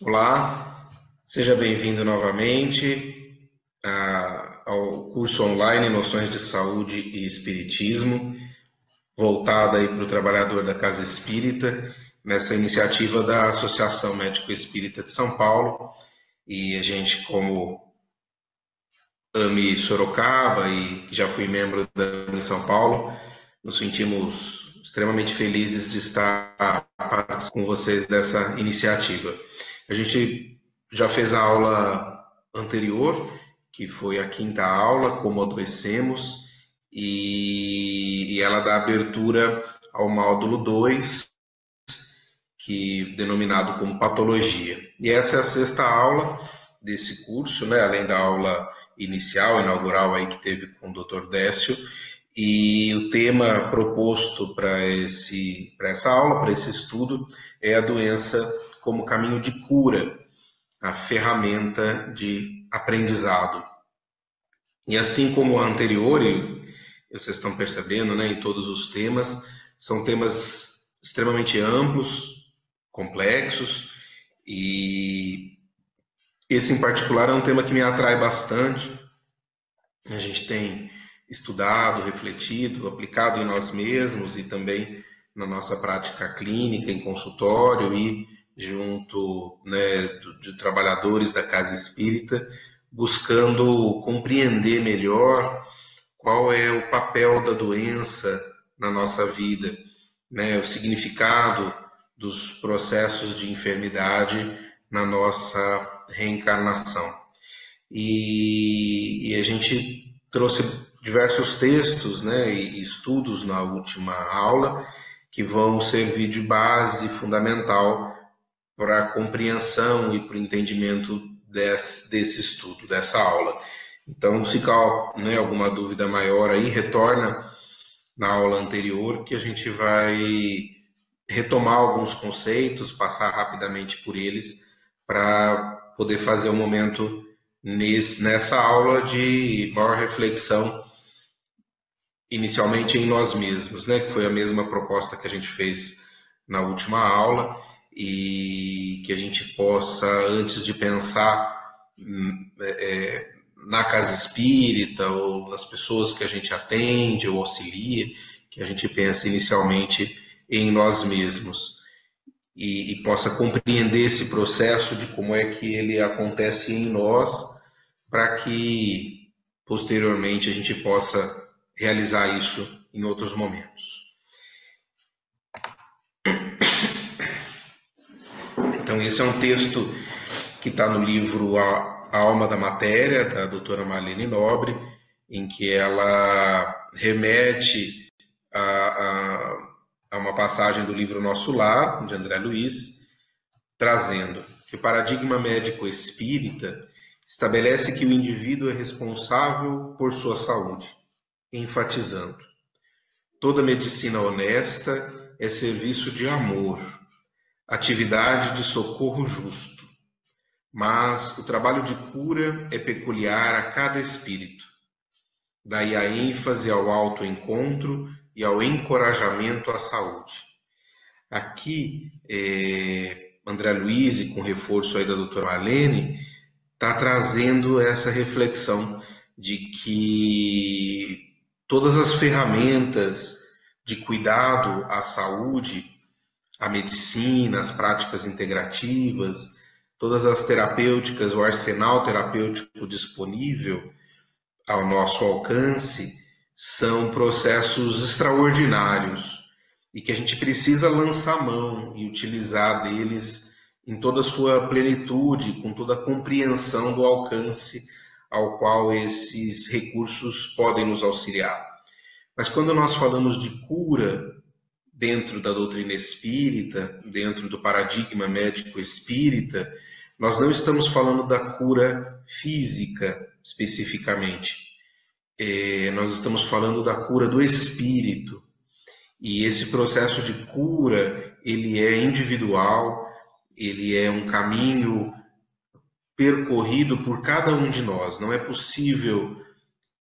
Olá, seja bem-vindo novamente ao curso online Noções de Saúde e Espiritismo, voltado aí para o trabalhador da Casa Espírita, nessa iniciativa da Associação Médico Espírita de São Paulo. E a gente, como AME Sorocaba e já fui membro da AME São Paulo, nos sentimos extremamente felizes de estar com vocês dessa iniciativa. A gente já fez a aula anterior, que foi a quinta aula, Como Adoecemos, e ela dá abertura ao módulo 2, que denominado como Patologia. E essa é a sexta aula desse curso, né? Além da aula inicial, inaugural aí que teve com o Dr. Décio, e o tema proposto para essa aula, para esse estudo, é a doença como caminho de cura, a ferramenta de aprendizado. E assim como a anterior, e vocês estão percebendo, né, em todos os temas, são temas extremamente amplos, complexos, e esse em particular é um tema que me atrai bastante. A gente tem estudado, refletido, aplicado em nós mesmos e também na nossa prática clínica, em consultório e junto, né, de trabalhadores da Casa Espírita, buscando compreender melhor qual é o papel da doença na nossa vida, né, o significado dos processos de enfermidade na nossa reencarnação. E a gente trouxe diversos textos, né, e estudos na última aula que vão servir de base fundamental para a compreensão e para o entendimento desse estudo, dessa aula. Então, se ficar, né, alguma dúvida maior aí, retorna na aula anterior que a gente vai retomar alguns conceitos, passar rapidamente por eles, para poder fazer um momento nessa aula de maior reflexão, inicialmente em nós mesmos, né? Que foi a mesma proposta que a gente fez na última aula, e que a gente possa, antes de pensar na casa espírita ou nas pessoas que a gente atende ou auxilia, que a gente pense inicialmente em nós mesmos e possa compreender esse processo de como é que ele acontece em nós, para que posteriormente a gente possa realizar isso em outros momentos. Então, esse é um texto que está no livro A Alma da Matéria, da doutora Marlene Nobre, em que ela remete a uma passagem do livro Nosso Lar, de André Luiz, trazendo que o paradigma médico espírita estabelece que o indivíduo é responsável por sua saúde, enfatizando: toda medicina honesta é serviço de amor, atividade de socorro justo, mas o trabalho de cura é peculiar a cada espírito. Daí a ênfase ao autoencontro e ao encorajamento à saúde. Aqui, André Luiz, e com reforço aí da doutora Marlene, está trazendo essa reflexão de que todas as ferramentas de cuidado à saúde, a medicina, as práticas integrativas, todas as terapêuticas, o arsenal terapêutico disponível ao nosso alcance, são processos extraordinários e que a gente precisa lançar mão e utilizar deles em toda a sua plenitude, com toda a compreensão do alcance ao qual esses recursos podem nos auxiliar. Mas quando nós falamos de cura dentro da doutrina espírita, dentro do paradigma médico espírita, nós não estamos falando da cura física especificamente. Nós estamos falando da cura do espírito. E esse processo de cura, ele é individual, ele é um caminho percorrido por cada um de nós. Não é possível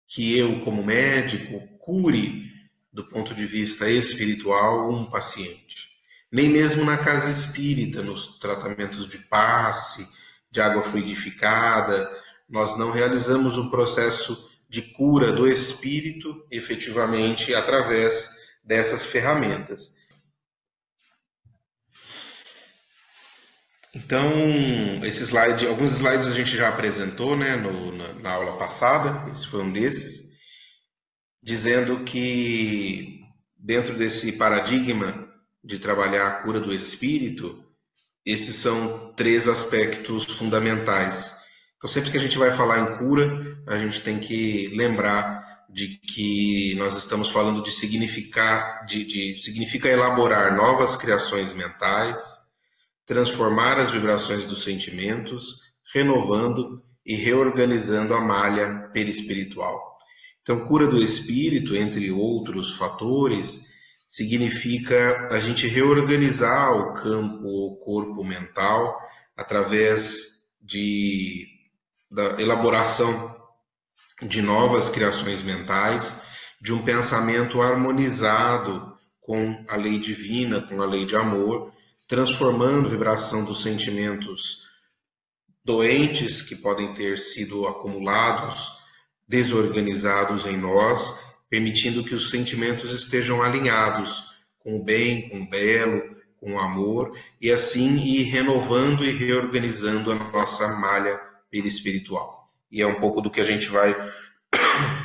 que eu, como médico, cure do ponto de vista espiritual um paciente. nem mesmo na casa espírita, nos tratamentos de passe, de água fluidificada, nós não realizamos um processo de cura do espírito efetivamente através dessas ferramentas. Então, alguns slides a gente já apresentou, né, na aula passada, esse foi um desses, dizendo que dentro desse paradigma de trabalhar a cura do espírito, esses são 3 aspectos fundamentais. Então, sempre que a gente vai falar em cura, a gente tem que lembrar de que nós estamos falando de significa elaborar novas criações mentais, transformar as vibrações dos sentimentos, renovando e reorganizando a malha perispiritual. Então, cura do espírito, entre outros fatores, significa a gente reorganizar o campo ou corpo mental através da elaboração de novas criações mentais, de um pensamento harmonizado com a lei divina, com a lei de amor, transformando a vibração dos sentimentos doentes que podem ter sido acumulados, desorganizados em nós, permitindo que os sentimentos estejam alinhados com o bem, com o belo, com o amor, e assim ir renovando e reorganizando a nossa malha perispiritual. E é um pouco do que a gente vai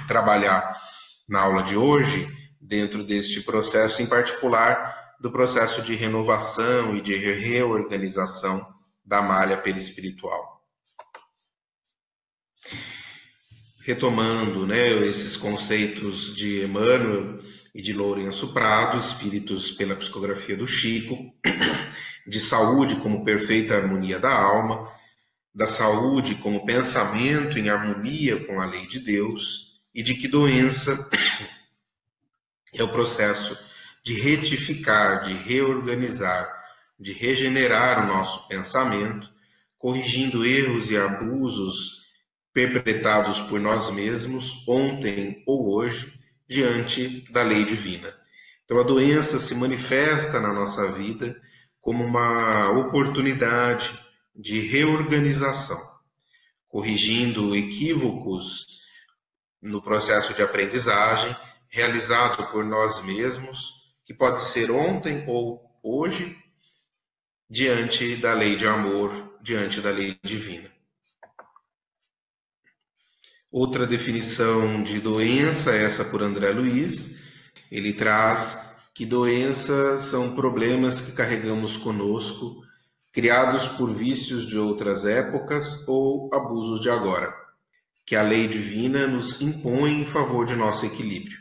trabalhar na aula de hoje, dentro deste processo, em particular do processo de renovação e de reorganização da malha perispiritual. Retomando, né, esses conceitos de Emmanuel e de Lourenço Prado, espíritos pela psicografia do Chico, de saúde como perfeita harmonia da alma, da saúde como pensamento em harmonia com a lei de Deus, e de que doença é o processo de retificar, de reorganizar, de regenerar o nosso pensamento, corrigindo erros e abusos perpetrados por nós mesmos ontem ou hoje diante da lei divina. Então a doença se manifesta na nossa vida como uma oportunidade de reorganização, corrigindo equívocos no processo de aprendizagem realizado por nós mesmos, que pode ser ontem ou hoje, diante da lei de amor, diante da lei divina. Outra definição de doença, essa por André Luiz, ele traz que doenças são problemas que carregamos conosco, criados por vícios de outras épocas ou abusos de agora, que a lei divina nos impõe em favor de nosso equilíbrio.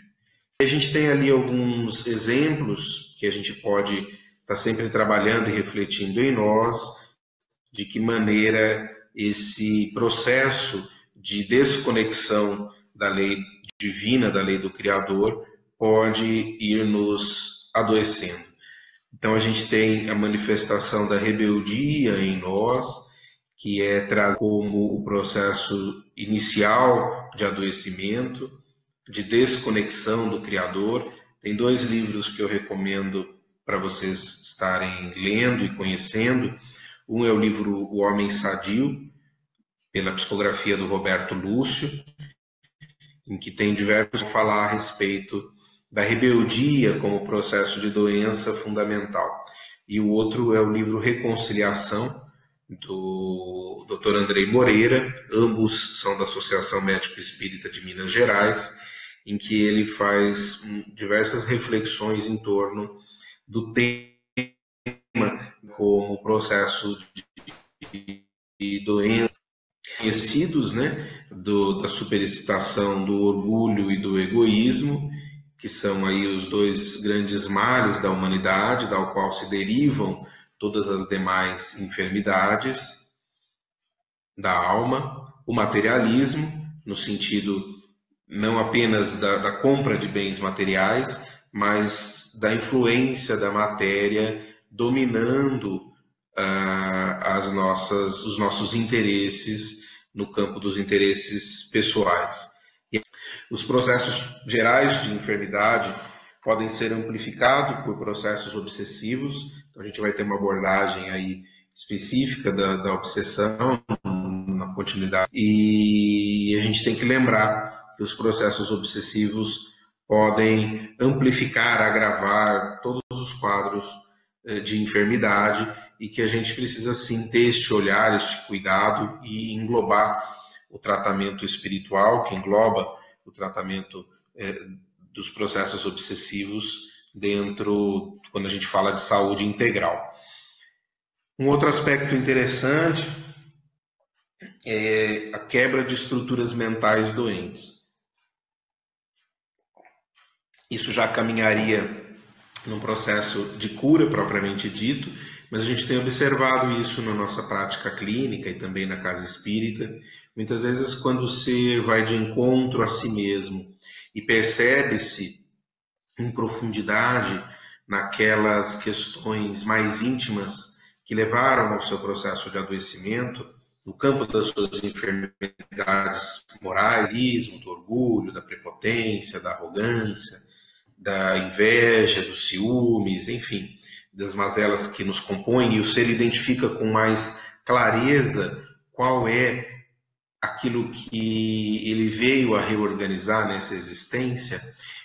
A gente tem ali alguns exemplos que a gente pode estar sempre trabalhando e refletindo em nós, de que maneira esse processo de desconexão da lei divina, da lei do Criador, pode ir nos adoecendo. Então a gente tem a manifestação da rebeldia em nós, que é trazida como o processo inicial de adoecimento, de desconexão do Criador. Tem 2 livros que eu recomendo para vocês estarem lendo e conhecendo. Um é o livro O Homem Sadio, pela psicografia do Roberto Lúcio, em que tem diversos falar a respeito da rebeldia como processo de doença fundamental. E o outro é o livro Reconciliação, do Dr. Andrei Moreira, ambos são da Associação Médico Espírita de Minas Gerais, em que ele faz diversas reflexões em torno do tema como processo de doença, conhecidos, né, da superexcitação do orgulho e do egoísmo, que são aí os 2 grandes males da humanidade, da qual se derivam todas as demais enfermidades da alma, o materialismo, no sentido não apenas da compra de bens materiais, mas da influência da matéria dominando os nossos interesses no campo dos interesses pessoais. E os processos gerais de enfermidade podem ser amplificados por processos obsessivos. Então, a gente vai ter uma abordagem aí específica da obsessão na continuidade. E a gente tem que lembrar que os processos obsessivos podem amplificar, agravar todos os quadros de enfermidade e que a gente precisa sim ter este olhar, este cuidado e englobar o tratamento espiritual, que engloba o tratamento dos processos obsessivos dentro, quando a gente fala de saúde integral. Um outro aspecto interessante é a quebra de estruturas mentais doentes. Isso já caminharia num processo de cura propriamente dito, mas a gente tem observado isso na nossa prática clínica e também na casa espírita. Muitas vezes, quando o ser vai de encontro a si mesmo e percebe-se em profundidade naquelas questões mais íntimas que levaram ao seu processo de adoecimento, no campo das suas enfermidades morais, do orgulho, da prepotência, da arrogância, da inveja, dos ciúmes, enfim, das mazelas que nos compõem, e o ser identifica com mais clareza qual é aquilo que ele veio a reorganizar nessa existência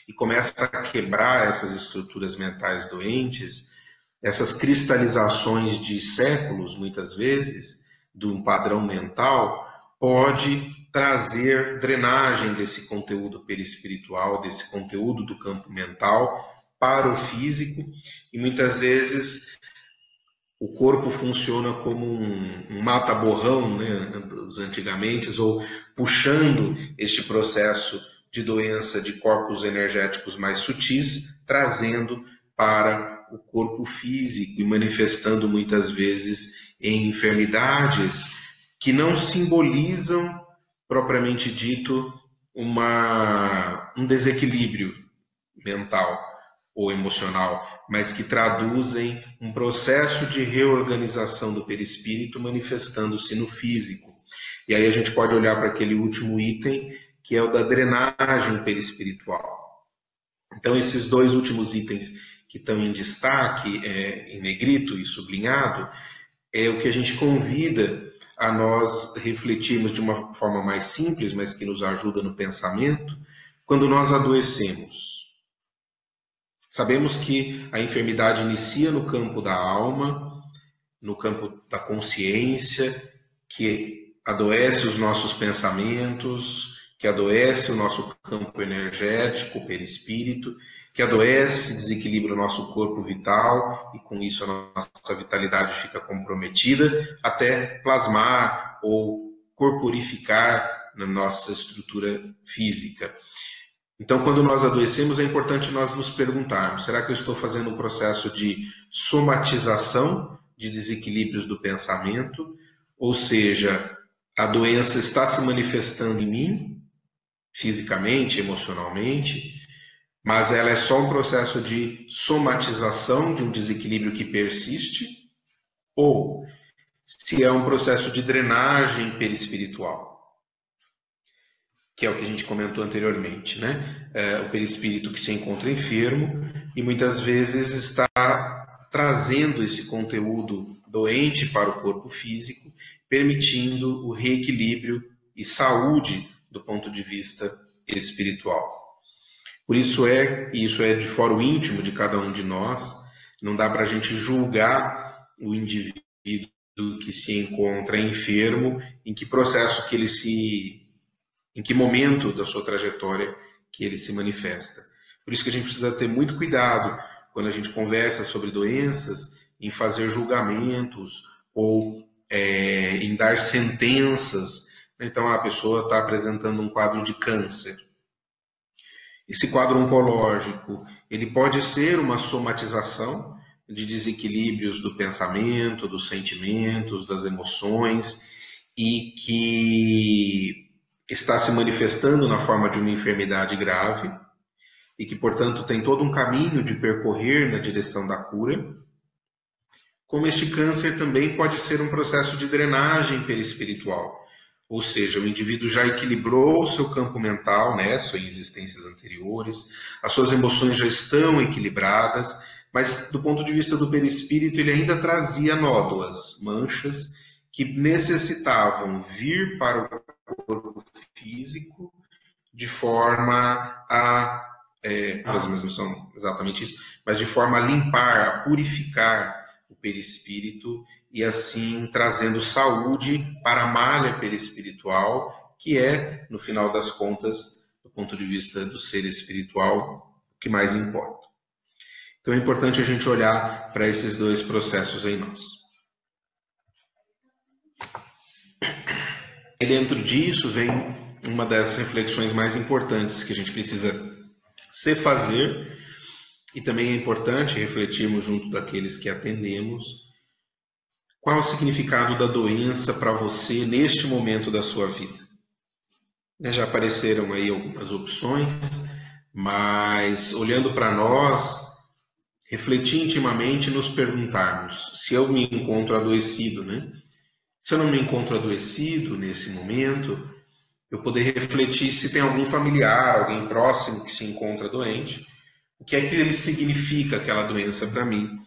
e começa a quebrar essas estruturas mentais doentes, essas cristalizações de séculos, muitas vezes, de um padrão mental, pode trazer drenagem desse conteúdo perispiritual, desse conteúdo do campo mental para o físico, e muitas vezes o corpo funciona como um mata-borrão, né, dos antigamente, ou puxando este processo de doença de corpos energéticos mais sutis, trazendo para o corpo físico e manifestando muitas vezes em enfermidades que não simbolizam, propriamente dito, um desequilíbrio mental ou emocional, mas que traduzem um processo de reorganização do perispírito manifestando-se no físico. E aí a gente pode olhar para aquele último item, que é o da drenagem perispiritual. Então, esses dois últimos itens que estão em destaque, em negrito e sublinhado, é o que a gente convida a nós refletirmos de uma forma mais simples, mas que nos ajuda no pensamento, quando nós adoecemos. Sabemos que a enfermidade inicia no campo da alma, no campo da consciência, que adoece os nossos pensamentos, que adoece o nosso campo energético, o perispírito, que adoece, desequilibra o nosso corpo vital, e com isso a nossa vitalidade fica comprometida, até plasmar ou corporificar na nossa estrutura física. Então, quando nós adoecemos, é importante nós nos perguntarmos, será que eu estou fazendo um processo de somatização de desequilíbrios do pensamento? Ou seja, a doença está se manifestando em mim, fisicamente, emocionalmente, mas ela é só um processo de somatização de um desequilíbrio que persiste? Ou se é um processo de drenagem perispiritual? Que é o que a gente comentou anteriormente, né? O perispírito que se encontra enfermo e muitas vezes está trazendo esse conteúdo doente para o corpo físico, permitindo o reequilíbrio e saúde do ponto de vista espiritual. Por isso isso é de foro íntimo de cada um de nós, não dá para a gente julgar o indivíduo que se encontra enfermo, em que processo que ele em que momento da sua trajetória que ele se manifesta. Por isso que a gente precisa ter muito cuidado quando a gente conversa sobre doenças, em fazer julgamentos ou em dar sentenças. Então, a pessoa está apresentando um quadro de câncer. Esse quadro oncológico, ele pode ser uma somatização de desequilíbrios do pensamento, dos sentimentos, das emoções, e que está se manifestando na forma de uma enfermidade grave e que, portanto, tem todo um caminho de percorrer na direção da cura, como este câncer também pode ser um processo de drenagem perispiritual, Ou seja, o indivíduo já equilibrou o seu campo mental, né, suas existências anteriores, as suas emoções já estão equilibradas, mas do ponto de vista do perispírito, ele ainda trazia nódoas, manchas, que necessitavam vir para o corpo físico de forma a, elas mesmas são exatamente isso, mas de forma a limpar, a purificar o perispírito e assim trazendo saúde para a malha perispiritual, que é, no final das contas, do ponto de vista do ser espiritual, o que mais importa. Então é importante a gente olhar para esses dois processos em nós. E dentro disso vem uma das reflexões mais importantes que a gente precisa se fazer, e também é importante refletirmos junto daqueles que atendemos, qual é o significado da doença para você neste momento da sua vida. Já apareceram aí algumas opções, mas olhando para nós, refletir intimamente e nos perguntarmos se eu me encontro adoecido, né? Se eu não me encontro adoecido nesse momento, eu poder refletir se tem algum familiar, alguém próximo que se encontra doente, o que é que ele significa aquela doença para mim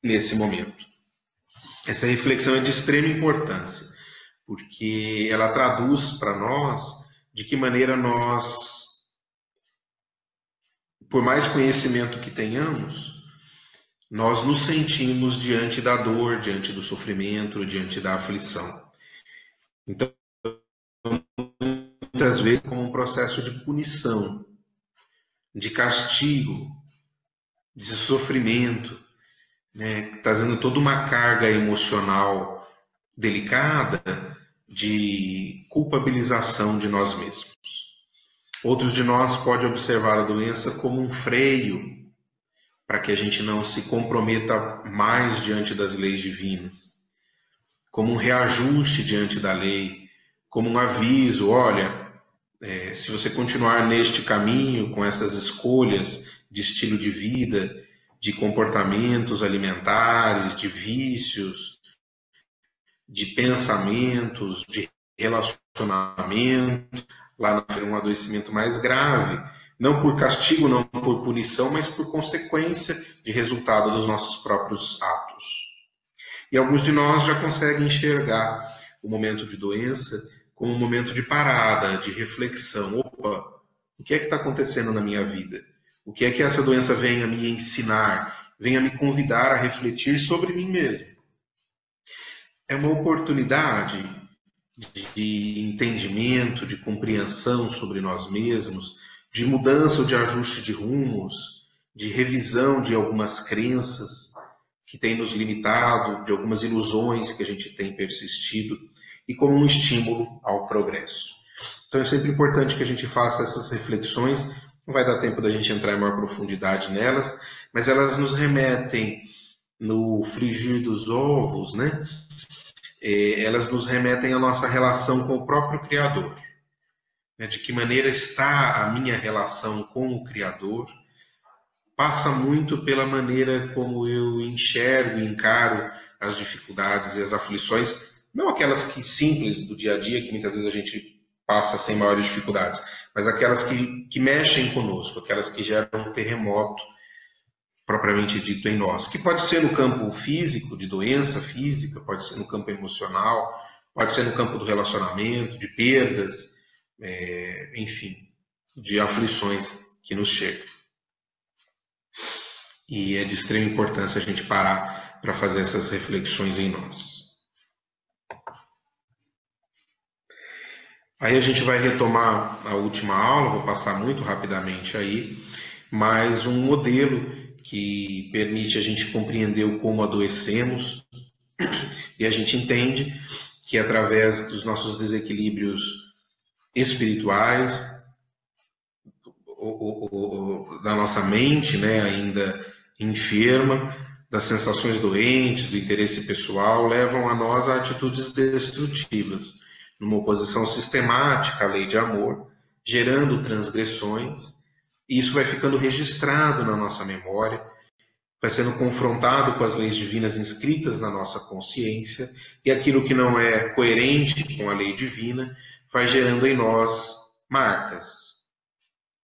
nesse momento. Essa reflexão é de extrema importância, porque ela traduz para nós de que maneira nós, por mais conhecimento que tenhamos, nós nos sentimos diante da dor, diante do sofrimento, diante da aflição. Então, muitas vezes como um processo de punição, de castigo, de sofrimento, né, trazendo toda uma carga emocional delicada de culpabilização de nós mesmos. Outros de nós podem observar a doença como um freio para que a gente não se comprometa mais diante das leis divinas, como um reajuste diante da lei, como um aviso, olha, se você continuar neste caminho, com essas escolhas de estilo de vida, de comportamentos alimentares, de vícios, de pensamentos, de relacionamento, lá na frente um adoecimento mais grave, não por castigo, não por punição, mas por consequência de resultado dos nossos próprios atos. E alguns de nós já conseguem enxergar o momento de doença como um momento de parada, de reflexão. Opa, o que é que está acontecendo na minha vida? O que é que essa doença vem a me ensinar, vem a me convidar a refletir sobre mim mesmo? É uma oportunidade de entendimento, de compreensão sobre nós mesmos, de mudança ou de ajuste de rumos, de revisão de algumas crenças que têm nos limitado, de algumas ilusões que a gente tem persistido, e como um estímulo ao progresso. Então é sempre importante que a gente faça essas reflexões. Não vai dar tempo da gente entrar em maior profundidade nelas, mas elas nos remetem no frigir dos ovos, né? Elas nos remetem à nossa relação com o próprio Criador. De que maneira está a minha relação com o Criador, passa muito pela maneira como eu enxergo e encaro as dificuldades e as aflições, não aquelas que simples do dia a dia, que muitas vezes a gente passa sem maiores dificuldades, mas aquelas que mexem conosco, aquelas que geram um terremoto propriamente dito em nós, que pode ser no campo físico, de doença física, pode ser no campo emocional, pode ser no campo do relacionamento, de perdas, enfim, de aflições que nos chegam. E é de extrema importância a gente parar para fazer essas reflexões em nós. Aí a gente vai retomar a última aula, vou passar muito rapidamente aí, mas um modelo que permite a gente compreender o como adoecemos, e a gente entende que através dos nossos desequilíbrios espirituais, da nossa mente, né, ainda enferma, das sensações doentes, do interesse pessoal, levam a nós a atitudes destrutivas, numa oposição sistemática à lei de amor, gerando transgressões, e isso vai ficando registrado na nossa memória, vai sendo confrontado com as leis divinas inscritas na nossa consciência, e aquilo que não é coerente com a lei divina vai gerando em nós marcas,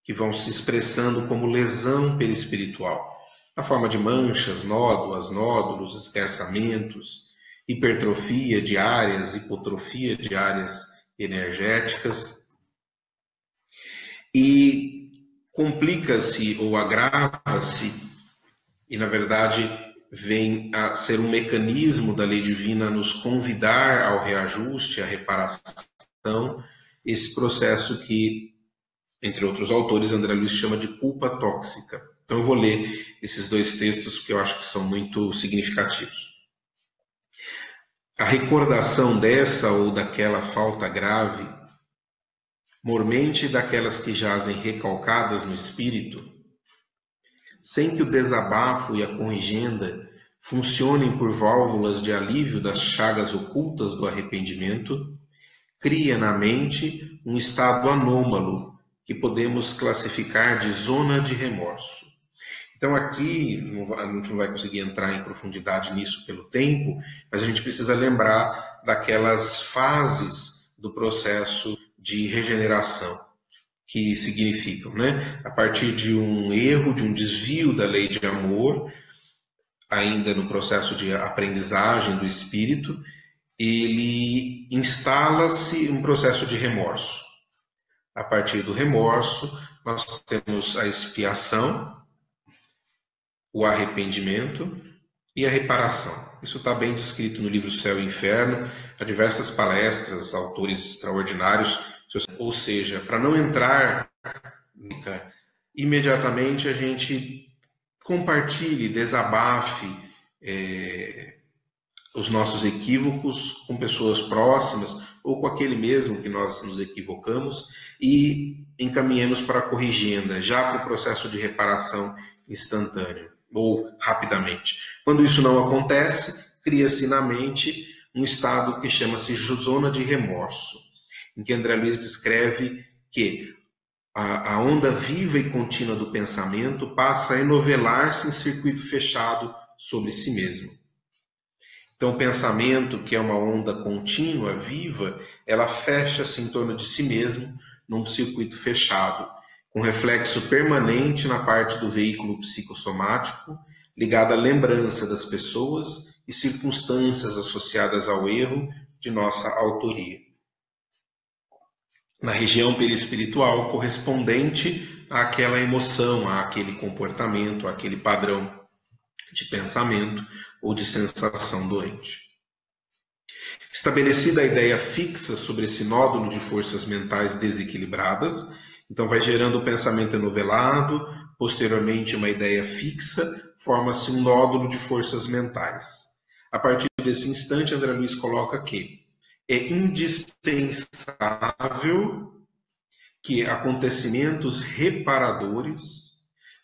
que vão se expressando como lesão perispiritual, na forma de manchas, nódulos, esquerçamentos, hipertrofia de áreas, hipotrofia de áreas energéticas, e complica-se ou agrava-se, e na verdade vem a ser um mecanismo da lei divina a nos convidar ao reajuste, à reparação, esse processo que, entre outros autores, André Luiz chama de culpa tóxica. Então eu vou ler esses dois textos que eu acho que são muito significativos. A recordação dessa ou daquela falta grave, mormente daquelas que jazem recalcadas no espírito, sem que o desabafo e a corrigenda funcionem por válvulas de alívio das chagas ocultas do arrependimento, cria na mente um estado anômalo que podemos classificar de zona de remorso. Então aqui, a gente não vai conseguir entrar em profundidade nisso pelo tempo, mas a gente precisa lembrar daquelas fases do processo de regeneração, que significam, né? A partir de um erro, de um desvio da lei de amor, ainda no processo de aprendizagem do espírito, ele instala-se um processo de remorso. A partir do remorso, nós temos a expiação, o arrependimento e a reparação. Isso está bem descrito no livro Céu e Inferno, há diversas palestras, autores extraordinários. Ou seja, para não entrar imediatamente, a gente compartilhe, desabafe os nossos equívocos com pessoas próximas ou com aquele mesmo que nós nos equivocamos e encaminhemos para a corrigenda, já para o processo de reparação instantâneo ou rapidamente. Quando isso não acontece, cria-se na mente um estado que chama-se zona de remorso, em que André Luiz descreve que a onda viva e contínua do pensamento passa a enovelar-se em circuito fechado sobre si mesmo. Então, o pensamento, que é uma onda contínua, viva, ela fecha-se em torno de si mesmo num circuito fechado, com reflexo permanente na parte do veículo psicossomático, ligado à lembrança das pessoas e circunstâncias associadas ao erro de nossa autoria. Na região perispiritual correspondente àquela emoção, àquele comportamento, àquele padrão de pensamento ou de sensação doente. Estabelecida a ideia fixa sobre esse nódulo de forças mentais desequilibradas, então vai gerando o pensamento enovelado, posteriormente uma ideia fixa, forma-se um nódulo de forças mentais. A partir desse instante, André Luiz coloca que é indispensável que acontecimentos reparadores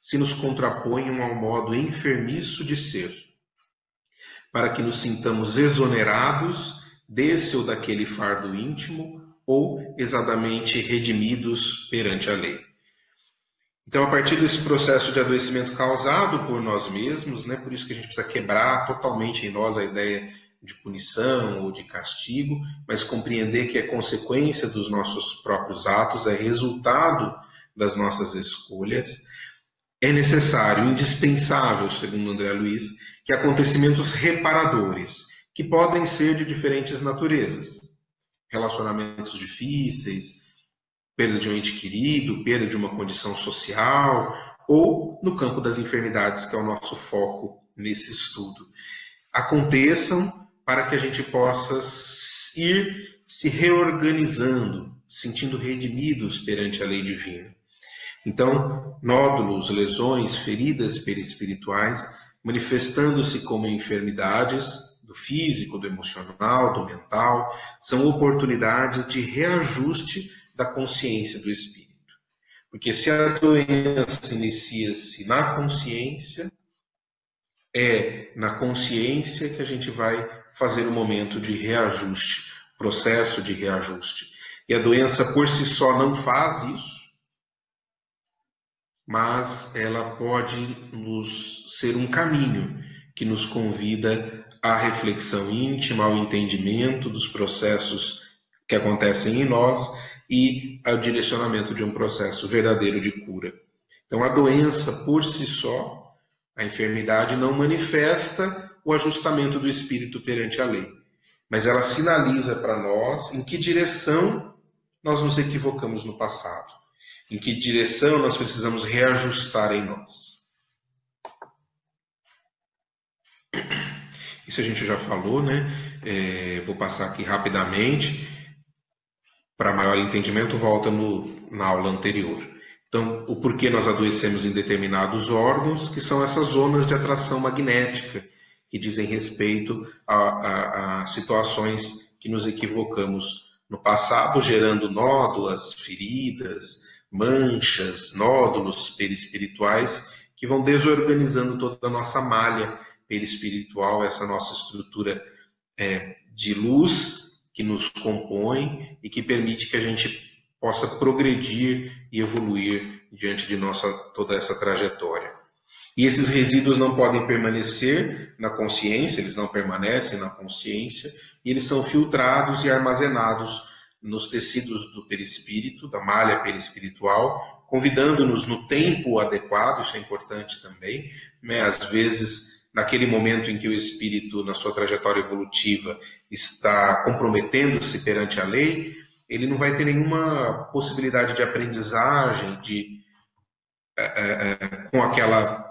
se nos contraponham ao modo enfermiço de ser, para que nos sintamos exonerados desse ou daquele fardo íntimo ou exatamente redimidos perante a lei. Então, a partir desse processo de adoecimento causado por nós mesmos, né, por isso que a gente precisa quebrar totalmente em nós a ideia de punição ou de castigo, mas compreender que é consequência dos nossos próprios atos, é resultado das nossas escolhas. É necessário, indispensável, segundo André Luiz, que acontecimentos reparadores, que podem ser de diferentes naturezas, relacionamentos difíceis, perda de um ente querido, perda de uma condição social, ou no campo das enfermidades, que é o nosso foco nesse estudo, aconteçam para que a gente possa ir se reorganizando, sentindo redimidos perante a lei divina. Então, nódulos, lesões, feridas perispirituais, manifestando-se como enfermidades do físico, do emocional, do mental, são oportunidades de reajuste da consciência do espírito. Porque se a doença inicia-se na consciência, é na consciência que a gente vai fazer um momento de reajuste, processo de reajuste. E a doença por si só não faz isso, mas ela pode ser um caminho que nos convida à reflexão íntima, ao entendimento dos processos que acontecem em nós e ao direcionamento de um processo verdadeiro de cura. Então, a doença por si só, a enfermidade, não manifesta o ajustamento do espírito perante a lei, mas ela sinaliza para nós em que direção nós nos equivocamos no passado, em que direção nós precisamos reajustar em nós. Isso a gente já falou, né? Vou passar aqui rapidamente. Para maior entendimento, volta na aula anterior. Então, o porquê nós adoecemos em determinados órgãos, que são essas zonas de atração magnética, que dizem respeito a situações que nos equivocamos no passado, gerando nódoas, feridas, manchas, nódulos perispirituais, que vão desorganizando toda a nossa malha perispiritual, essa nossa estrutura de luz que nos compõe e que permite que a gente possa progredir e evoluir diante de toda essa trajetória. E esses resíduos não podem permanecer na consciência, eles não permanecem na consciência, e eles são filtrados e armazenados nos tecidos do perispírito, da malha perispiritual, convidando-nos no tempo adequado, isso é importante também, né? Às vezes, naquele momento em que o espírito, na sua trajetória evolutiva, está comprometendo-se perante a lei, ele não vai ter nenhuma possibilidade de aprendizagem com aquela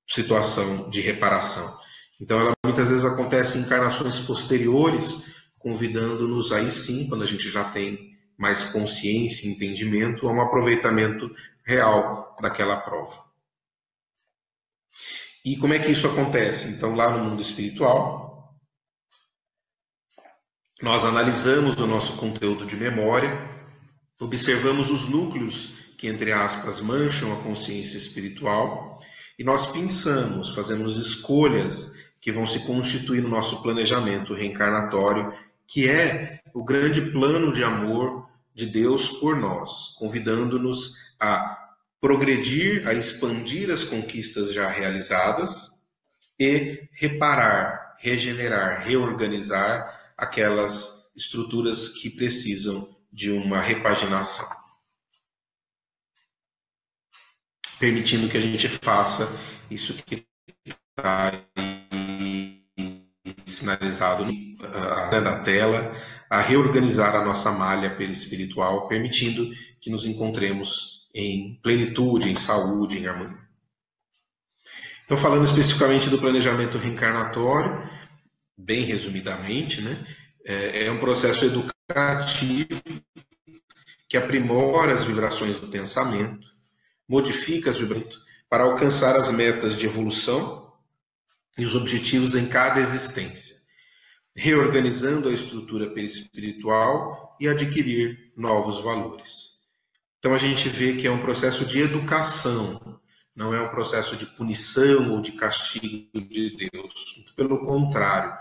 situação de reparação. Então, ela muitas vezes acontece em encarnações posteriores, convidando-nos aí sim, quando a gente já tem mais consciência e entendimento, a um aproveitamento real daquela prova. E como é que isso acontece? Então, lá no mundo espiritual, nós analisamos o nosso conteúdo de memória, observamos os núcleos que, entre aspas, mancham a consciência espiritual, e nós pensamos, fazemos escolhas que vão se constituir no nosso planejamento reencarnatório, que é o grande plano de amor de Deus por nós, convidando-nos a progredir, a expandir as conquistas já realizadas e reparar, regenerar, reorganizar aquelas estruturas que precisam de uma repaginação, permitindo que a gente faça isso que está sinalizado na tela, a reorganizar a nossa malha perispiritual, permitindo que nos encontremos em plenitude, em saúde, em harmonia. Então, falando especificamente do planejamento reencarnatório, bem resumidamente, né, é um processo educativo que aprimora as vibrações do pensamento, modifica as vibrações para alcançar as metas de evolução e os objetivos em cada existência, reorganizando a estrutura perispiritual e adquirir novos valores. Então a gente vê que é um processo de educação, não é um processo de punição ou de castigo de Deus. Muito pelo contrário,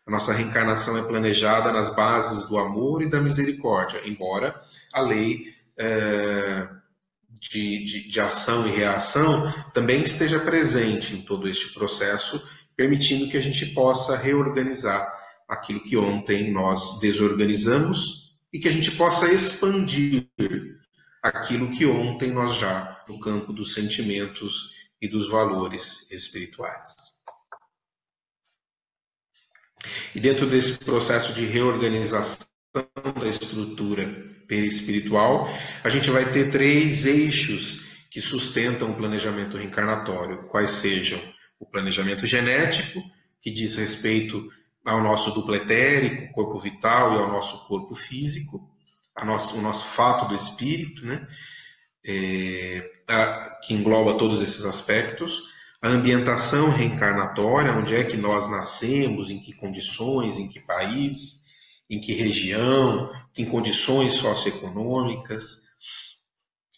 a nossa reencarnação é planejada nas bases do amor e da misericórdia, embora a lei de ação e reação também esteja presente em todo este processo, permitindo que a gente possa reorganizar aquilo que ontem nós desorganizamos e que a gente possa expandir aquilo que ontem nós já, no campo dos sentimentos e dos valores espirituais. E dentro desse processo de reorganização da estrutura perispiritual, a gente vai ter 3 eixos que sustentam o planejamento reencarnatório, quais sejam o planejamento genético, que diz respeito ao nosso duplo etérico, corpo vital, e ao nosso corpo físico, o nosso fato do espírito, né? Que engloba todos esses aspectos. A ambientação reencarnatória, onde é que nós nascemos, em que condições, em que país, em que região, em condições socioeconômicas.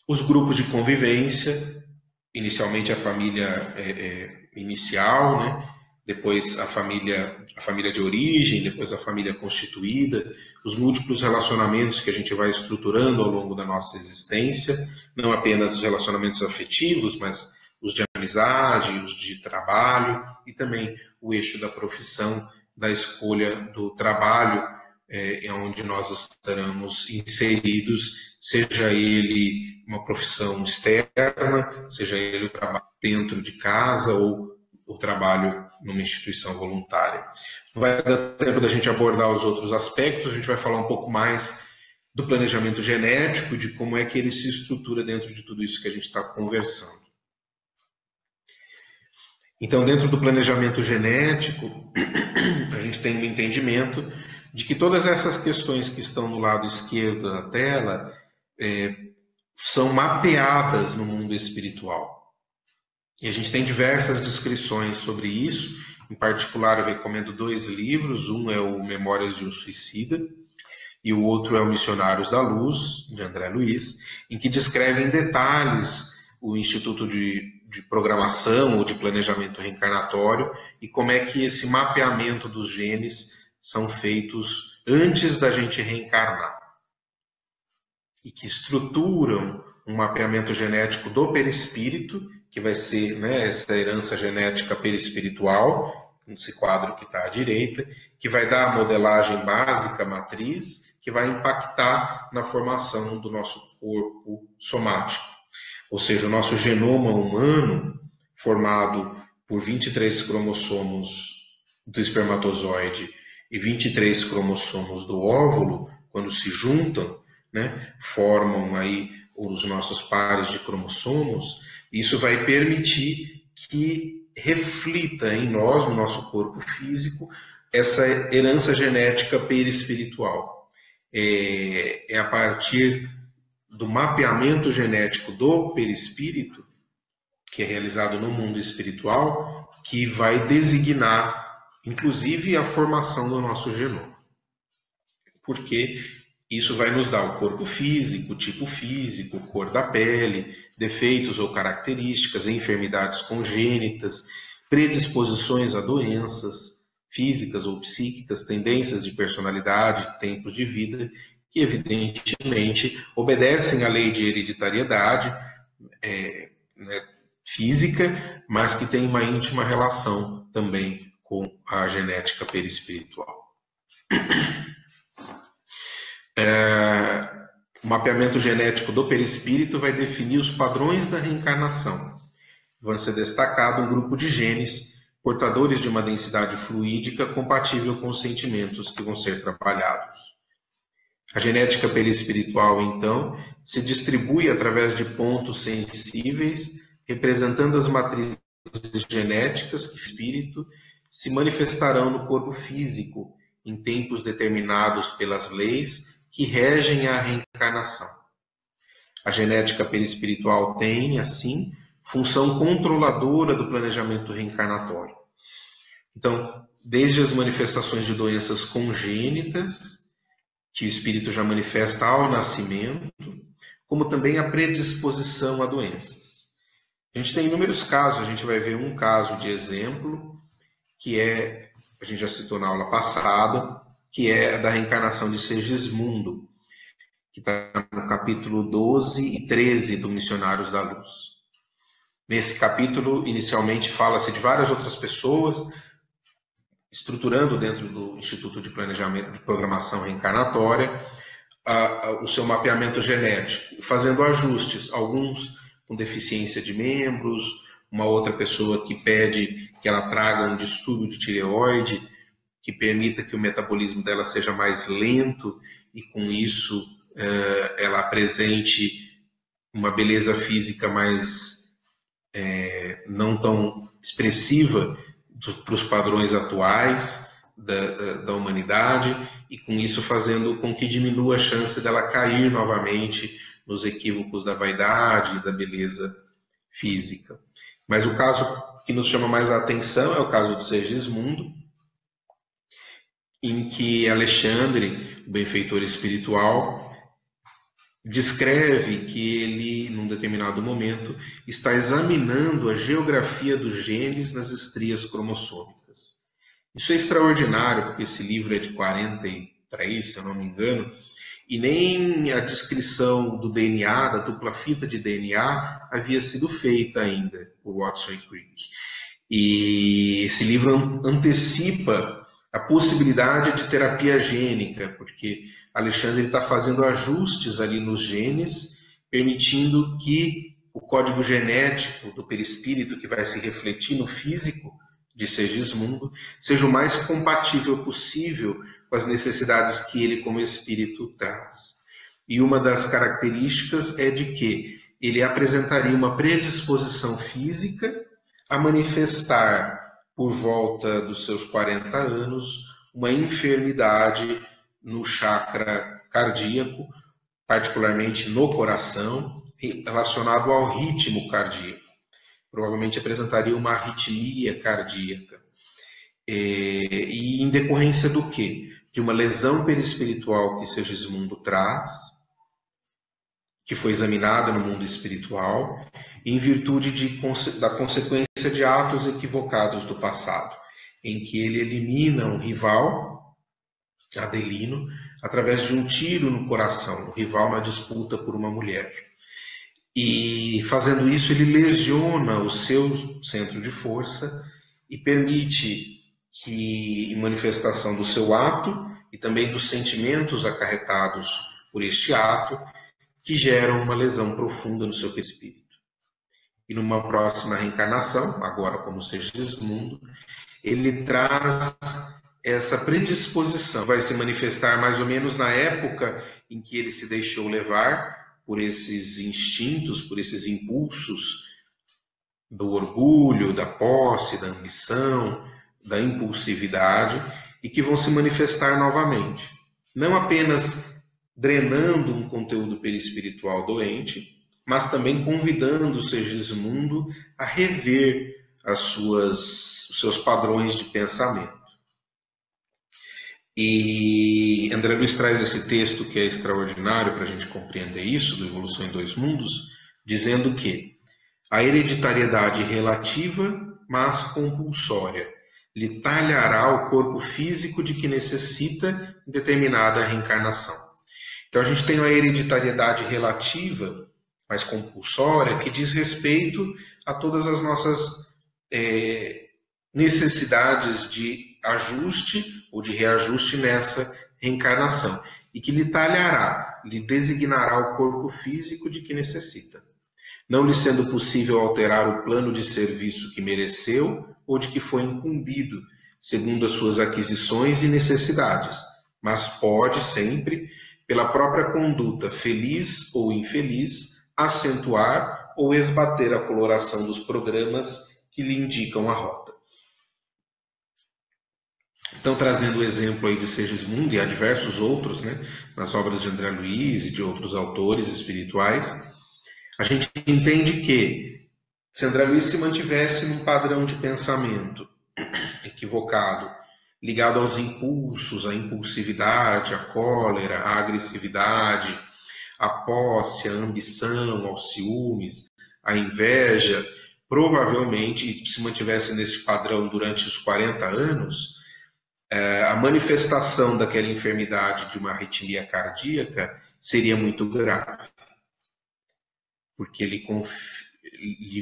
Os grupos de convivência, inicialmente a família inicial, né? depois a família de origem, depois a família constituída, os múltiplos relacionamentos que a gente vai estruturando ao longo da nossa existência, não apenas os relacionamentos afetivos, mas os de amizade, os de trabalho e também o eixo da profissão, da escolha do trabalho, onde nós estaremos inseridos, seja ele uma profissão externa, seja ele o trabalho dentro de casa ou o trabalho numa instituição voluntária. Não vai dar tempo da gente abordar os outros aspectos, a gente vai falar um pouco mais do planejamento genético, de como é que ele se estrutura dentro de tudo isso que a gente está conversando. Então, dentro do planejamento genético, a gente tem um entendimento de que todas essas questões que estão no lado esquerdo da tela são mapeadas no mundo espiritual. E a gente tem diversas descrições sobre isso. Em particular, eu recomendo 2 livros. Um é o Memórias de um Suicida e o outro é o Missionários da Luz, de André Luiz, em que descreve em detalhes o Instituto de Programação ou de Planejamento Reencarnatório e como é que esse mapeamento dos genes são feitos antes da gente reencarnar e que estruturam um mapeamento genético do perispírito, que vai ser, essa herança genética perispiritual, nesse quadro que está à direita, que vai dar a modelagem básica, matriz, que vai impactar na formação do nosso corpo somático. Ou seja, o nosso genoma humano, formado por 23 cromossomos do espermatozoide e 23 cromossomos do óvulo, quando se juntam, formam aí os nossos pares de cromossomos. Isso vai permitir que reflita em nós, no nosso corpo físico, essa herança genética perispiritual. É a partir do mapeamento genético do perispírito, que é realizado no mundo espiritual, que vai designar, inclusive, a formação do nosso genoma. Porque isso vai nos dar o corpo físico, o tipo físico, cor da pele, defeitos ou características, enfermidades congênitas, predisposições a doenças físicas ou psíquicas, tendências de personalidade, tempo de vida, que evidentemente obedecem à lei de hereditariedade física, mas que tem uma íntima relação também com a genética perispiritual. O mapeamento genético do perispírito vai definir os padrões da reencarnação. Vai ser destacado um grupo de genes portadores de uma densidade fluídica compatível com os sentimentos que vão ser trabalhados. A genética perispiritual, então, se distribui através de pontos sensíveis, representando as matrizes genéticas que o espírito se manifestarão no corpo físico em tempos determinados pelas leis que regem a reencarnação. A genética perispiritual tem, assim, função controladora do planejamento reencarnatório. Então, desde as manifestações de doenças congênitas, que o espírito já manifesta ao nascimento, como também a predisposição a doenças. A gente tem inúmeros casos, a gente vai ver um caso de exemplo, que a gente já citou na aula passada, que é da reencarnação de Segismundo, que está no capítulo 12 e 13 do Missionários da Luz. Nesse capítulo, inicialmente, fala-se de várias outras pessoas, estruturando dentro do Instituto de Planejamento de Programação Reencarnatória o seu mapeamento genético, fazendo ajustes, alguns com deficiência de membros, uma outra pessoa que pede que ela traga um distúrbio de tireoide, que permita que o metabolismo dela seja mais lento e, com isso, ela apresente uma beleza física mais não tão expressiva para os padrões atuais da humanidade, e com isso fazendo com que diminua a chance dela cair novamente nos equívocos da vaidade e da beleza física. Mas o caso que nos chama mais a atenção é o caso de Segismundo, em que Alexandre, o benfeitor espiritual, descreve que ele, num determinado momento, está examinando a geografia dos genes nas estrias cromossômicas. Isso é extraordinário, porque esse livro é de 43, se eu não me engano, e nem a descrição do DNA, da dupla fita de DNA, havia sido feita ainda por Watson e Crick. E esse livro antecipa a possibilidade de terapia gênica, porque Alexandre está fazendo ajustes ali nos genes, permitindo que o código genético do perispírito, que vai se refletir no físico de Segismundo, seja o mais compatível possível com as necessidades que ele, como espírito, traz. E uma das características é de que ele apresentaria uma predisposição física a manifestar, por volta dos seus 40 anos, uma enfermidade no chakra cardíaco, particularmente no coração, relacionado ao ritmo cardíaco. Provavelmente apresentaria uma arritmia cardíaca. E em decorrência do quê? De uma lesão perispiritual que Segismundo traz, que foi examinada no mundo espiritual, em virtude da consequência de atos equivocados do passado, em que ele elimina um rival, Adelino, através de um tiro no coração, o rival na disputa por uma mulher. E fazendo isso, ele lesiona o seu centro de força e permite que, em manifestação do seu ato e também dos sentimentos acarretados por este ato, que geram uma lesão profunda no seu espírito. E numa próxima reencarnação, agora como Segismundo, ele traz essa predisposição, vai se manifestar mais ou menos na época em que ele se deixou levar por esses instintos, por esses impulsos do orgulho, da posse, da ambição, da impulsividade, e que vão se manifestar novamente. Não apenas drenando um conteúdo perispiritual doente, mas também convidando o Segismundo a rever os seus padrões de pensamento. E André Luiz traz esse texto que é extraordinário para a gente compreender isso, do Evolução em Dois Mundos, dizendo que a hereditariedade relativa, mas compulsória, lhe talhará o corpo físico de que necessita em determinada reencarnação. Então a gente tem a hereditariedade relativa, mas compulsória, que diz respeito a todas as nossas necessidades de ajuste ou de reajuste nessa reencarnação, e que lhe talhará, lhe designará o corpo físico de que necessita, não lhe sendo possível alterar o plano de serviço que mereceu ou de que foi incumbido, segundo as suas aquisições e necessidades, mas pode sempre, pela própria conduta, feliz ou infeliz, acentuar ou esbater a coloração dos programas que lhe indicam a rota. Então, trazendo o exemplo aí de Segismundo, e há diversos outros, né, nas obras de André Luiz e de outros autores espirituais, a gente entende que, se André Luiz se mantivesse num padrão de pensamento equivocado, ligado aos impulsos, à impulsividade, à cólera, à agressividade, à posse, à ambição, aos ciúmes, à inveja, provavelmente, se mantivesse nesse padrão durante os 40 anos, a manifestação daquela enfermidade de uma arritmia cardíaca seria muito grave, porque ele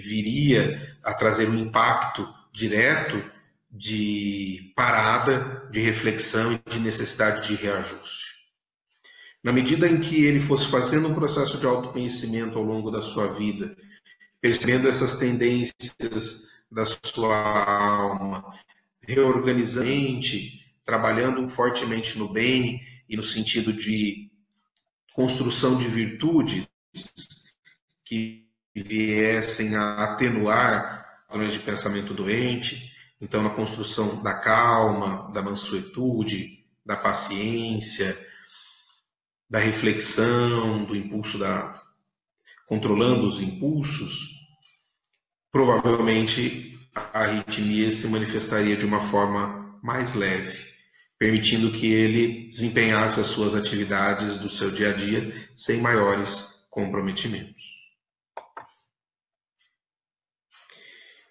viria a trazer um impacto direto de parada, de reflexão e de necessidade de reajuste. Na medida em que ele fosse fazendo um processo de autoconhecimento ao longo da sua vida, percebendo essas tendências da sua alma, reorganizando, trabalhando fortemente no bem e no sentido de construção de virtudes que viessem a atenuar padrões de pensamento doente, então na construção da calma, da mansuetude, da paciência, da reflexão, do impulso controlando os impulsos, provavelmente a arritmia se manifestaria de uma forma mais leve, permitindo que ele desempenhasse as suas atividades do seu dia a dia sem maiores comprometimentos.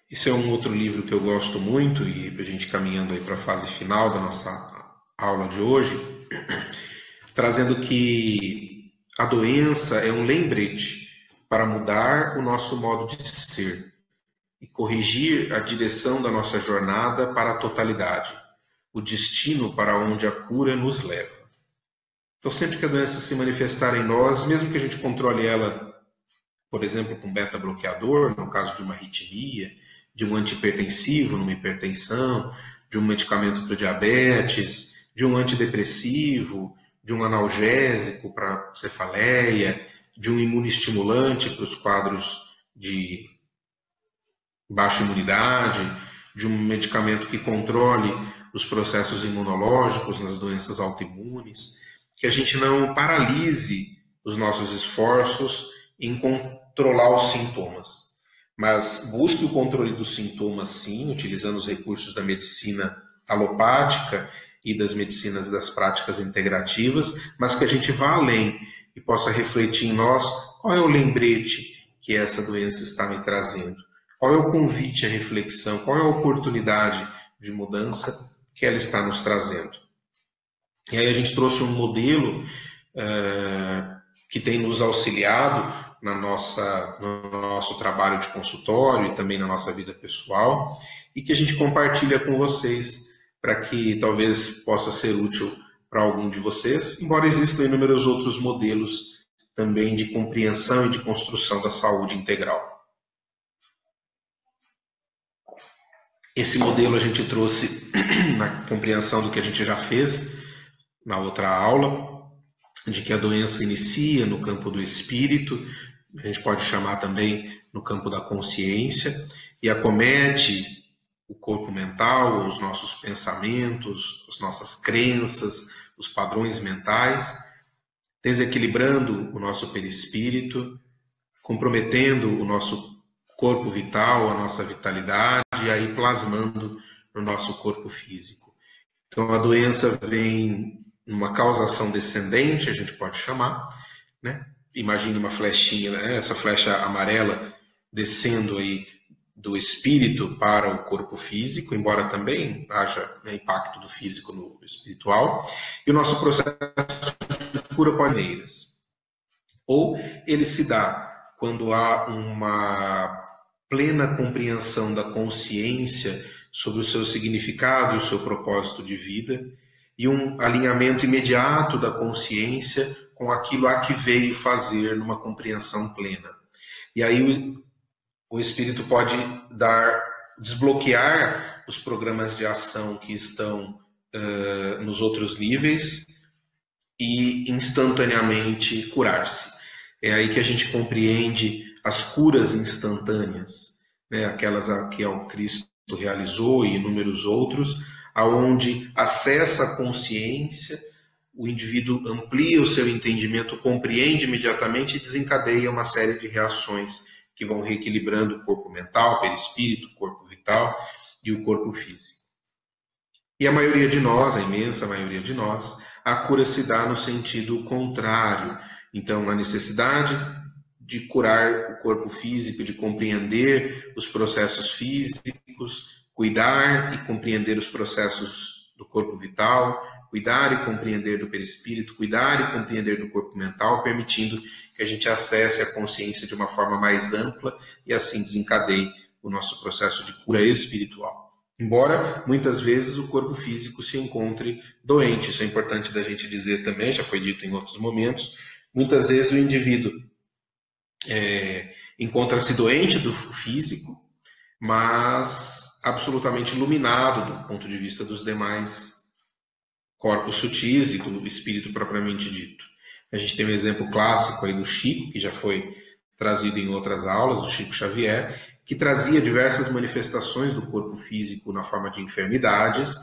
Esse é um outro livro que eu gosto muito, e a gente caminhando aí para a fase final da nossa aula de hoje, trazendo que a doença é um lembrete para mudar o nosso modo de ser e corrigir a direção da nossa jornada para a totalidade, o destino para onde a cura nos leva. Então, sempre que a doença se manifestar em nós, mesmo que a gente controle ela, por exemplo, com beta-bloqueador, no caso de uma arritmia, de um antihipertensivo numa hipertensão, de um medicamento para o diabetes, de um antidepressivo, de um analgésico para cefaleia, de um imunoestimulante para os quadros de baixa imunidade, de um medicamento que controle os processos imunológicos nas doenças autoimunes, que a gente não paralise os nossos esforços em controlar os sintomas, mas busque o controle dos sintomas, sim, utilizando os recursos da medicina alopática e das medicinas das práticas integrativas, mas que a gente vá além e possa refletir em nós qual é o lembrete que essa doença está me trazendo, qual é o convite à reflexão, qual é a oportunidade de mudança que ela está nos trazendo. E aí a gente trouxe um modelo que tem nos auxiliado no nosso trabalho de consultório e também na nossa vida pessoal, e que a gente compartilha com vocês para que talvez possa ser útil para algum de vocês, embora existam inúmeros outros modelos também de compreensão e de construção da saúde integral. Esse modelo a gente trouxe na compreensão do que a gente já fez na outra aula, de que a doença inicia no campo do espírito, a gente pode chamar também no campo da consciência, e acomete o corpo mental, os nossos pensamentos, as nossas crenças, os padrões mentais, desequilibrando o nosso perispírito, comprometendo o nosso corpo vital, a nossa vitalidade, e aí plasmando no nosso corpo físico. Então a doença vem numa causação descendente, a gente pode chamar, né? Imagine uma flechinha, né? Essa flecha amarela descendo aí do espírito para o corpo físico, embora também haja impacto do físico no espiritual, e o nosso processo de cura por maneiras. Ou ele se dá quando há uma plena compreensão da consciência sobre o seu significado e o seu propósito de vida, e um alinhamento imediato da consciência com aquilo a que veio fazer numa compreensão plena. E aí o espírito pode desbloquear os programas de ação que estão nos outros níveis e instantaneamente curar-se. É aí que a gente compreende as curas instantâneas, né? Aquelas que o Cristo realizou e inúmeros outros, aonde acessa a consciência, o indivíduo amplia o seu entendimento, compreende imediatamente e desencadeia uma série de reações que vão reequilibrando o corpo mental, perispírito, corpo vital e o corpo físico. E a maioria de nós, a imensa maioria de nós, a cura se dá no sentido contrário. Então, a necessidade de curar o corpo físico, de compreender os processos físicos, cuidar e compreender os processos do corpo vital, cuidar e compreender do perispírito, cuidar e compreender do corpo mental, permitindo que a gente acesse a consciência de uma forma mais ampla e assim desencadeie o nosso processo de cura espiritual. Embora muitas vezes o corpo físico se encontre doente, isso é importante da gente dizer também, já foi dito em outros momentos, muitas vezes o indivíduo encontra-se doente do físico, mas absolutamente iluminado do ponto de vista dos demais corpos sutis e do espírito propriamente dito. A gente tem um exemplo clássico aí do Chico, que já foi trazido em outras aulas, do Chico Xavier, que trazia diversas manifestações do corpo físico na forma de enfermidades,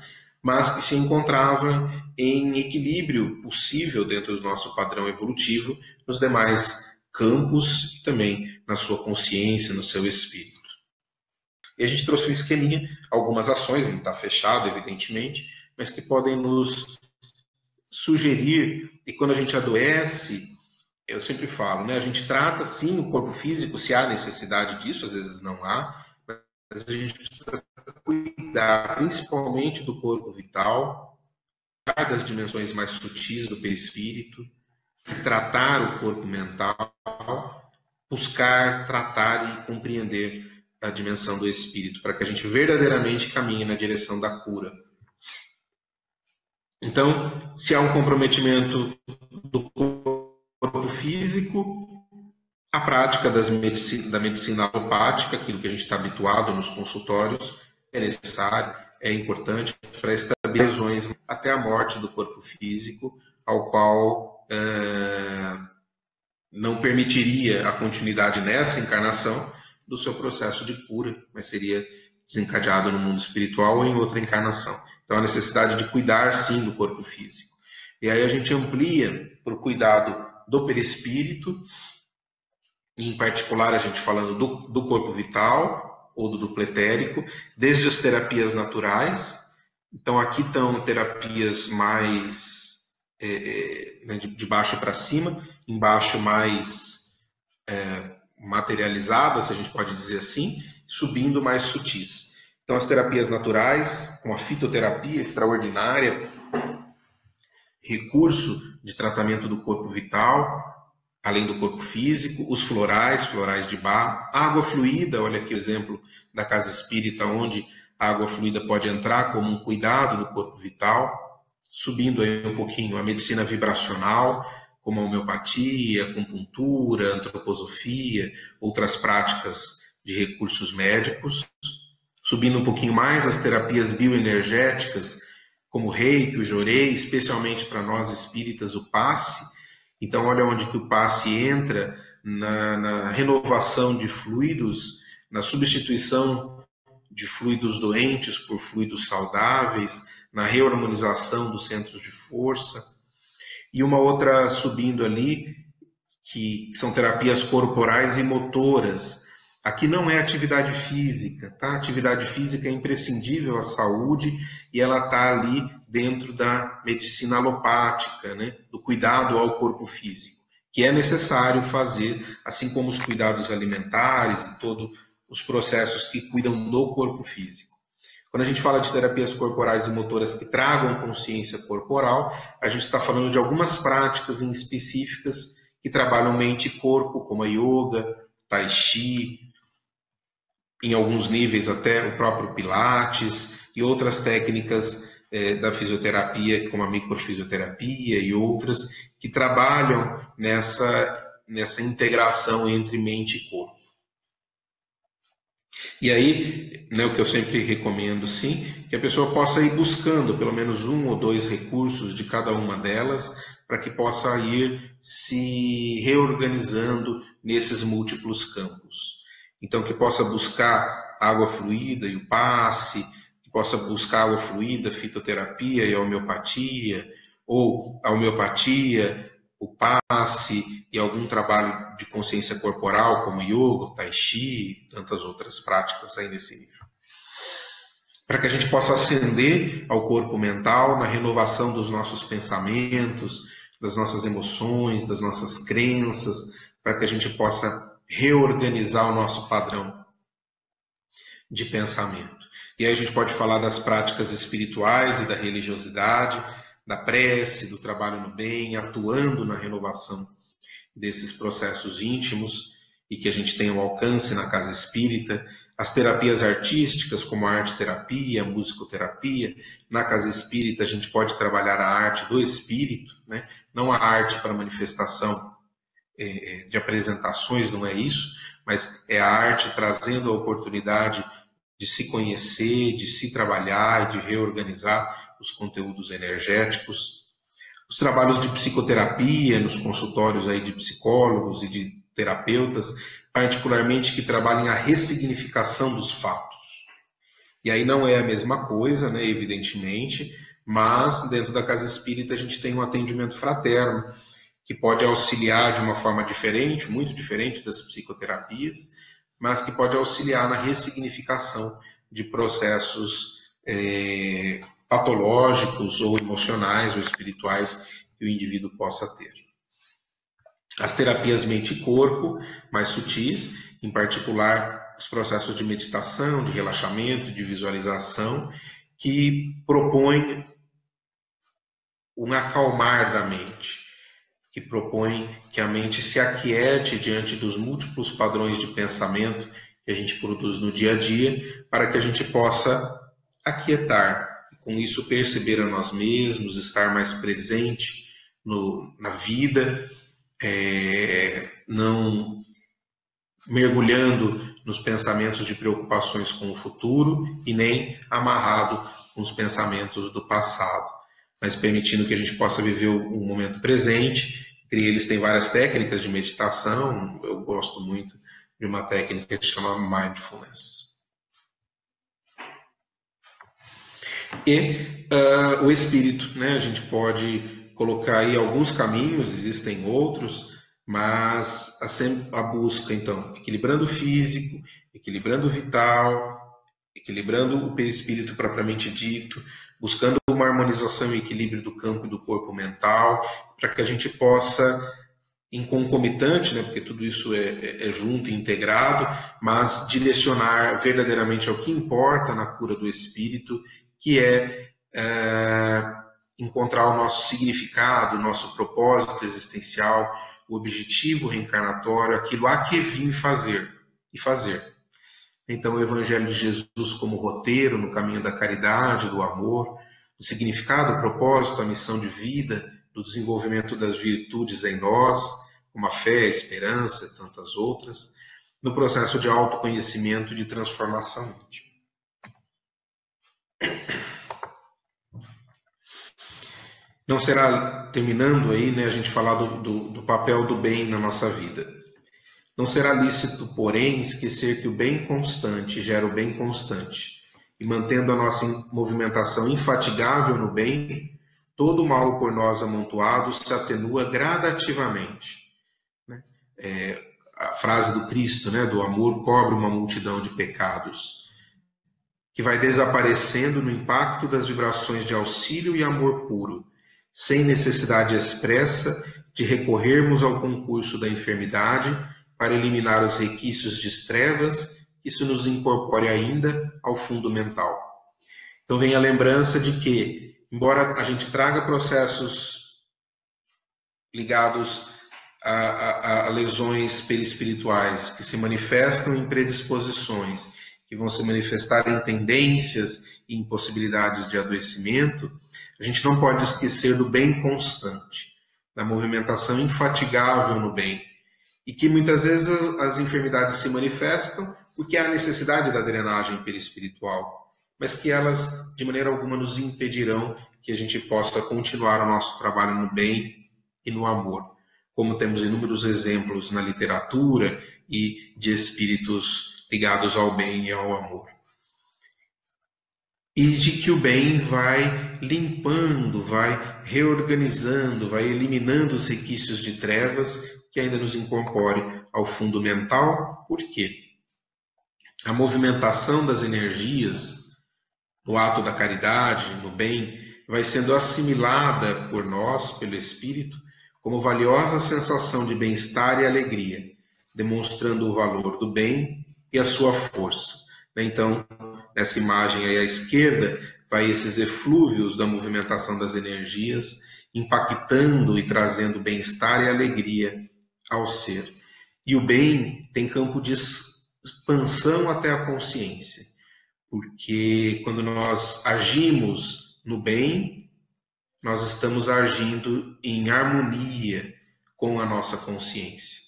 mas que se encontrava em equilíbrio possível dentro do nosso padrão evolutivo nos demais campos e também na sua consciência, no seu espírito. E a gente trouxe um esqueminha, algumas ações, não está fechado, evidentemente, mas que podem nos sugerir, e quando a gente adoece, eu sempre falo, né, a gente trata sim o corpo físico, se há necessidade disso, às vezes não há, mas a gente precisa cuidar principalmente do corpo vital, das dimensões mais sutis do perispírito, tratar o corpo mental, buscar, tratar e compreender a dimensão do espírito, para que a gente verdadeiramente caminhe na direção da cura. Então, se há um comprometimento do corpo físico, a prática da medicina alopática, aquilo que a gente está habituado nos consultórios, é necessário, é importante para estabelecer lesões até a morte do corpo físico, ao qual não permitiria a continuidade nessa encarnação do seu processo de cura, mas seria desencadeado no mundo espiritual ou em outra encarnação. Então, a necessidade de cuidar, sim, do corpo físico. E aí a gente amplia para o cuidado do perispírito, em particular a gente falando do corpo vital ou do duplo etérico, desde as terapias naturais. Então, aqui estão terapias mais de baixo para cima, embaixo mais materializadas, a gente pode dizer assim, subindo mais sutis. Então, as terapias naturais, com a fitoterapia extraordinária, recurso de tratamento do corpo vital, além do corpo físico, os florais de Bach, água fluida, olha aqui o exemplo da casa espírita, onde a água fluida pode entrar como um cuidado do corpo vital, subindo aí um pouquinho a medicina vibracional, como a homeopatia, acupuntura, antroposofia, outras práticas de recursos médicos, subindo um pouquinho mais as terapias bioenergéticas, como o Reiki, o Jorei, especialmente para nós espíritas, o passe. Então, olha onde que o passe entra na renovação de fluidos, na substituição de fluidos doentes por fluidos saudáveis, na reharmonização dos centros de força. E uma outra subindo ali, que são terapias corporais e motoras. Aqui não é atividade física, tá? Atividade física é imprescindível à saúde e ela está ali dentro da medicina alopática, né? Do cuidado ao corpo físico, que é necessário fazer, assim como os cuidados alimentares e todos os processos que cuidam do corpo físico. Quando a gente fala de terapias corporais e motoras que tragam consciência corporal, a gente está falando de algumas práticas em específicas que trabalham mente e corpo, como a yoga, tai chi, em alguns níveis até o próprio Pilates e outras técnicas da fisioterapia, como a microfisioterapia e outras, que trabalham nessa integração entre mente e corpo. E aí, né, o que eu sempre recomendo, sim, que a pessoa possa ir buscando pelo menos 1 ou 2 recursos de cada uma delas, para que possa ir se reorganizando nesses múltiplos campos. Então, que possa buscar água fluida e o passe, que possa buscar água fluida, fitoterapia e a homeopatia, ou a homeopatia, o passe e algum trabalho de consciência corporal, como yoga, tai chi e tantas outras práticas aí nesse nível. Para que a gente possa ascender ao corpo mental na renovação dos nossos pensamentos, das nossas emoções, das nossas crenças, para que a gente possa reorganizar o nosso padrão de pensamento. E aí a gente pode falar das práticas espirituais e da religiosidade, da prece, do trabalho no bem, atuando na renovação desses processos íntimos e que a gente tem um alcance na casa espírita, as terapias artísticas, como a arte-terapia, a musicoterapia. Na casa espírita a gente pode trabalhar a arte do espírito, né? Não a arte para manifestação de apresentações, não é isso, mas é a arte trazendo a oportunidade de se conhecer, de se trabalhar e de reorganizar os conteúdos energéticos. Os trabalhos de psicoterapia nos consultórios aí de psicólogos e de terapeutas, particularmente que trabalhem a ressignificação dos fatos. E aí não é a mesma coisa, né, evidentemente, mas dentro da casa espírita a gente tem um atendimento fraterno, que pode auxiliar de uma forma diferente, muito diferente das psicoterapias, mas que pode auxiliar na ressignificação de processos patológicos ou emocionais ou espirituais que o indivíduo possa ter. As terapias mente e corpo, mais sutis, em particular os processos de meditação, de relaxamento, de visualização, que propõem um acalmar da mente, que propõem que a mente se aquiete diante dos múltiplos padrões de pensamento que a gente produz no dia a dia, para que a gente possa aquietar, e com isso perceber a nós mesmos, estar mais presente na vida, não mergulhando nos pensamentos de preocupações com o futuro e nem amarrado com os pensamentos do passado, mas permitindo que a gente possa viver o momento presente. Entre eles tem várias técnicas de meditação, eu gosto muito de uma técnica que se chama Mindfulness. E o espírito, né? A gente pode colocar aí alguns caminhos, existem outros, mas a busca, então, equilibrando o físico, equilibrando o vital, equilibrando o perispírito propriamente dito, buscando uma harmonização e equilíbrio do campo e do corpo mental, para que a gente possa, em concomitante, né, porque tudo isso é junto e integrado, mas direcionar verdadeiramente ao que importa na cura do espírito, que é encontrar o nosso significado, o nosso propósito existencial, o objetivo reencarnatório, aquilo a que vim fazer e fazer. Então, o Evangelho de Jesus como roteiro no caminho da caridade, do amor, do significado, do propósito, a missão de vida, do desenvolvimento das virtudes em nós, como a fé, a esperança e tantas outras, no processo de autoconhecimento e de transformação íntima. Não será, terminando aí, né, a gente falar do papel do bem na nossa vida. Não será lícito, porém, esquecer que o bem constante gera o bem constante. E mantendo a nossa movimentação infatigável no bem, todo o mal por nós amontoado se atenua gradativamente. A frase do Cristo, né, do amor cobre uma multidão de pecados, que vai desaparecendo no impacto das vibrações de auxílio e amor puro, sem necessidade expressa de recorrermos ao concurso da enfermidade para eliminar os requisitos de trevas que isso nos incorpore ainda ao fundo mental. Então vem a lembrança de que, embora a gente traga processos ligados a lesões perispirituais que se manifestam em predisposições, que vão se manifestar em tendências e impossibilidades de adoecimento, a gente não pode esquecer do bem constante, da movimentação infatigável no bem, e que muitas vezes as enfermidades se manifestam porque há necessidade da drenagem perispiritual, mas que elas de maneira alguma nos impedirão que a gente possa continuar o nosso trabalho no bem e no amor, como temos inúmeros exemplos na literatura e de espíritos ligados ao bem e ao amor. E de que o bem vai limpando, vai reorganizando, vai eliminando os requisitos de trevas que ainda nos incorpore ao fundo mental. Por quê? A movimentação das energias no ato da caridade, no bem, vai sendo assimilada por nós, pelo Espírito, como valiosa sensação de bem-estar e alegria, demonstrando o valor do bem e a sua força. Então, nessa imagem aí à esquerda, vai esses eflúvios da movimentação das energias, impactando e trazendo bem-estar e alegria ao ser. E o bem tem campo de expansão até a consciência, porque quando nós agimos no bem, nós estamos agindo em harmonia com a nossa consciência.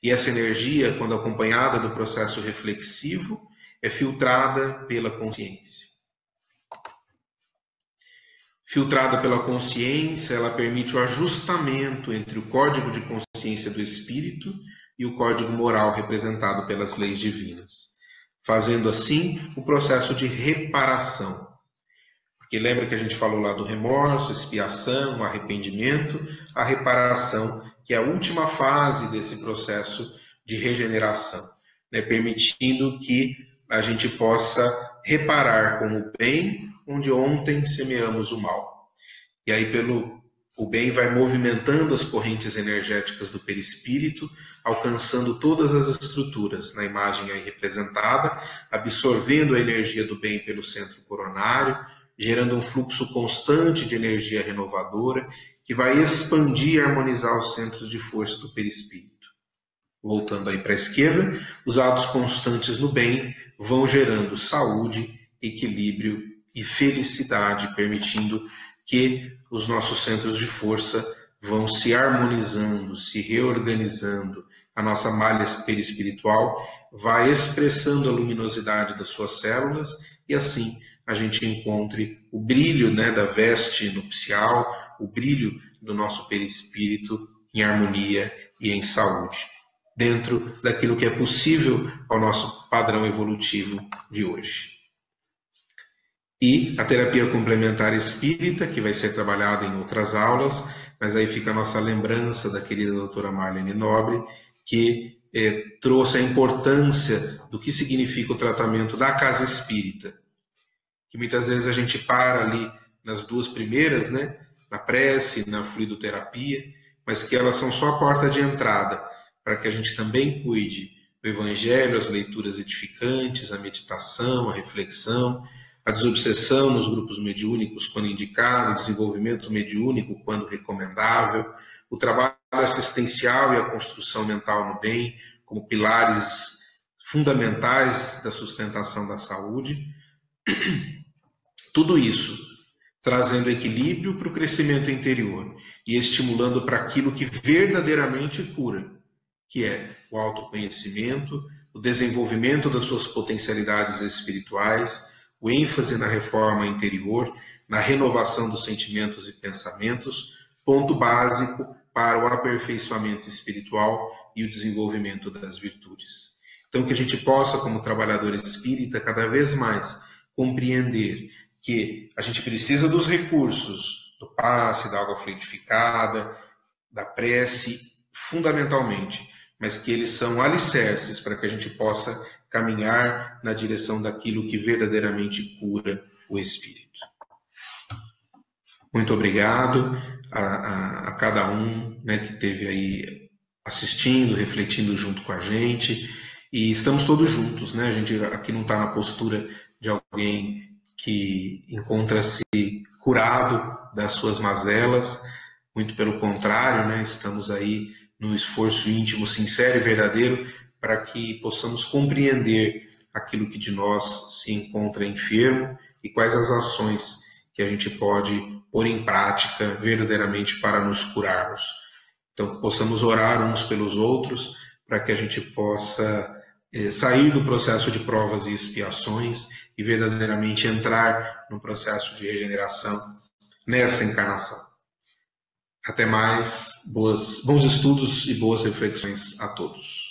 E essa energia, quando acompanhada do processo reflexivo, é filtrada pela consciência. Filtrada pela consciência, ela permite o ajustamento entre o código de consciência do espírito e o código moral representado pelas leis divinas, fazendo assim o processo de reparação. Porque lembra que a gente falou lá do remorso, expiação, arrependimento, a reparação, que é a última fase desse processo de regeneração, né? Permitindo que a gente possa reparar com o bem onde ontem semeamos o mal. E aí o bem vai movimentando as correntes energéticas do perispírito, alcançando todas as estruturas, na imagem aí representada, absorvendo a energia do bem pelo centro coronário, gerando um fluxo constante de energia renovadora, que vai expandir e harmonizar os centros de força do perispírito. Voltando aí para a esquerda, os atos constantes no bem vão gerando saúde, equilíbrio e felicidade, permitindo que os nossos centros de força vão se harmonizando, se reorganizando. A nossa malha perispiritual vai expressando a luminosidade das suas células e assim a gente encontre o brilho, da veste nupcial, o brilho do nosso perispírito em harmonia e em saúde, dentro daquilo que é possível ao nosso padrão evolutivo de hoje. E a terapia complementar espírita, que vai ser trabalhada em outras aulas, mas aí fica a nossa lembrança da querida doutora Marlene Nobre, que trouxe a importância do que significa o tratamento da casa espírita, que muitas vezes a gente para ali nas duas primeiras, na prece, na fluidoterapia, mas que elas são só a porta de entrada, para que a gente também cuide do Evangelho, as leituras edificantes, a meditação, a reflexão, a desobsessão nos grupos mediúnicos quando indicado, o desenvolvimento mediúnico quando recomendável, o trabalho assistencial e a construção mental no bem como pilares fundamentais da sustentação da saúde. Tudo isso trazendo equilíbrio para o crescimento interior e estimulando para aquilo que verdadeiramente cura, que é o autoconhecimento, o desenvolvimento das suas potencialidades espirituais, o ênfase na reforma interior, na renovação dos sentimentos e pensamentos, ponto básico para o aperfeiçoamento espiritual e o desenvolvimento das virtudes. Então, que a gente possa, como trabalhador espírita, cada vez mais compreender que a gente precisa dos recursos, do passe, da água fluidificada, da prece, fundamentalmente, mas que eles são alicerces para que a gente possa caminhar na direção daquilo que verdadeiramente cura o espírito. Muito obrigado a cada um que esteve aí assistindo, refletindo junto com a gente, e estamos todos juntos, A gente aqui não está na postura de alguém que encontra-se curado das suas mazelas, muito pelo contrário, estamos aí num esforço íntimo, sincero e verdadeiro para que possamos compreender aquilo que de nós se encontra enfermo e quais as ações que a gente pode pôr em prática verdadeiramente para nos curarmos. Então, que possamos orar uns pelos outros para que a gente possa sair do processo de provas e expiações e verdadeiramente entrar no processo de regeneração nessa encarnação. Até mais, bons estudos e boas reflexões a todos.